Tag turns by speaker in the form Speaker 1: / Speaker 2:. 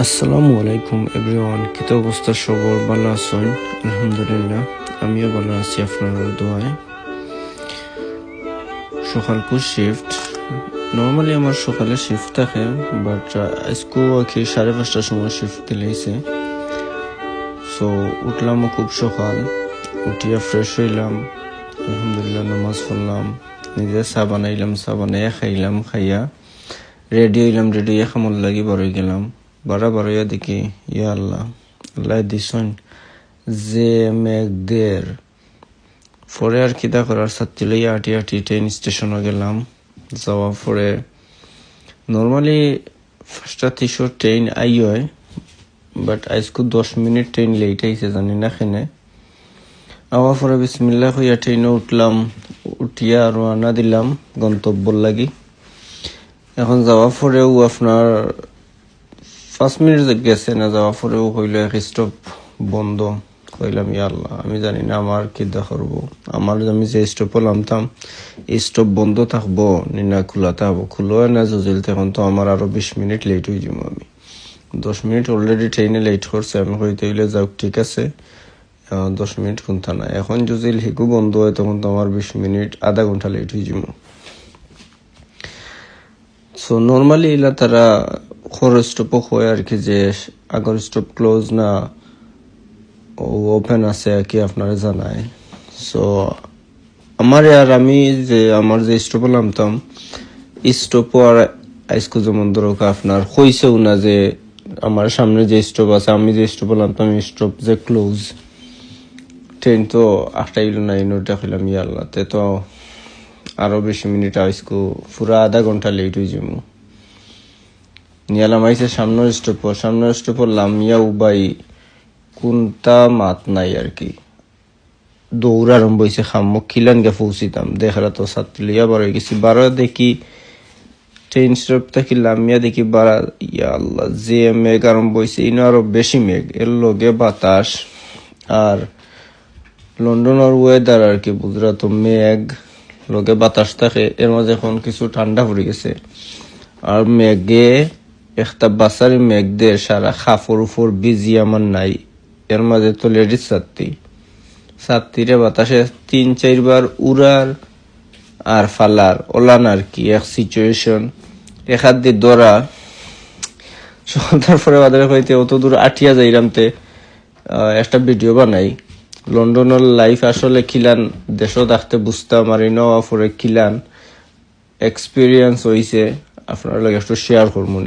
Speaker 1: আসসালামু আলাইকুম এভরিওয়ান, কি তো অবস্থা সবার? ভালো আছেন? আলহামদুলিল্লাহ, আমিও ভালো আছি আপনার দোয়ায়। সকালকু শিফট, নর্মালি আমার সকালে শিফট থাকে, বাট আজকে আর কি 5:30টার সময় শিফট দিলেইছে। সো উঠলামও খুব সকাল, উঠিয়া ফ্রেশ হইলাম, আলহামদুলিল্লাহ নামাজ পড়লাম, নিজে চা বানাইলাম, চা বানাইয়া খাইলাম, খাইয়া রেডি হইলাম, রেডি হইয়া খামর লাগি বারোই গেলাম। বারোয়া দেখি ইয়া আল্লাহ, আল্লাহ দিছন যে মেঘদের পরে আর কিদা করার ছাত্রী লইয়া আটি ট্রেন স্টেশনে গেলাম। যাওয়ার পরে নর্মালি 5:30 ট্রেন আই হয়, বাট আজকে 10 মিনিট ট্রেন লেট আইছে, জানি না কেনে। আওয়ার পরে বিসমিল্লাহ হইয়া ট্রেনে উঠলাম, উঠিয়া রওনা দিলাম গন্তব্যর লাগি। এখন যাওয়ার পরেও আপনার 5 মিনিট গেছে না, যাওয়ার পরেও হইল এক স্টপ বন্ধ। কইলাম ইয়া আল্লাহ, আমি জানি না আমার কি করবো। আমি যে স্টপে নামতাম স্টপ বন্ধ থাকবো না খোলা থাকবো, খুলো না জজিল, তখন তো আমার আরো 20 মিনিট লেট হয়ে যাবো। আমি 10 মিনিট অলরেডি ট্রেনে লেট করছে। আমি হইতে হইলে যাও, ঠিক আছে 10 মিনিট কোনটা না, এখন জজিল হিকু বন্ধ হয় তখন তো আমার 20 মিনিট আধা ঘন্টা লেট হয়ে যাবো। সো নর্মালি এলা তারা খর স্টপও হয় আর কি, যে আগর স্টপ ক্লোজ না ওপেন আছে আর কি, আপনারা জানায়। সো আমি আমার যে স্টপে নামতাম স্টপ আর আইসকো যেমন ধরো আপনার হইছেও না যে আমার সামনে যে স্টপ আছে, আমি যে স্টপে নামতাম স্টপ যে ক্লোজ। ট্রেন তো 8:09 হইলাম, ইয়া আল্লাহ, তে তো আরো 20 মিনিট আইসকো পুরা আধা ঘন্টা লেট হয়ে যাবো। নিয়ালাম আইসে সামনের স্টপ লামিয়া উবাই কোনটা মাত নাই আর কি, দৌড় আরম্ভ হয়েছে। খাম্মো খিলান গে পৌঁছিতাম, দেখারা তো ছাত্রী লিয়া বার হয়ে গেছি। বারো দেখি ট্রেন স্টপ থেকে লামিয়া দেখি বারা, ইয়া আল্লাহ, যে মেঘ আরম্ভ হয়েছে, ইনো আরো বেশি মেঘ, এর লগে বাতাস। আর লন্ডনের ওয়েদার আর কি, বুঝরা তো মেঘ লগে বাতাস থাকে, এর মাঝে এখন কিছু ঠান্ডা পড়ে গেছে। আর মেঘে একটা বাসারি মেঘদের সারা খাফর উপর বিজি আমার নাই, এর মাঝে তো লেডিস ছাত্রীরে বাতাসে 3-4 বার উড়ার আর ফালার ওলান আর কি, এক সিচুয়েশন। এক হাত দিয়ে ধরা, তারপরে বাজারে হইতে অত দূর আটিয়া যাইরামতে একটা ভিডিও বানাই। লন্ডনের লাইফ আসলে খিলান দেশও দেখতে বুঝতাম, আর নেওয়া পরে খিলান এক্সপিরিয়েন্স হয়েছে, আপনার লাগে একটু শেয়ার করবো।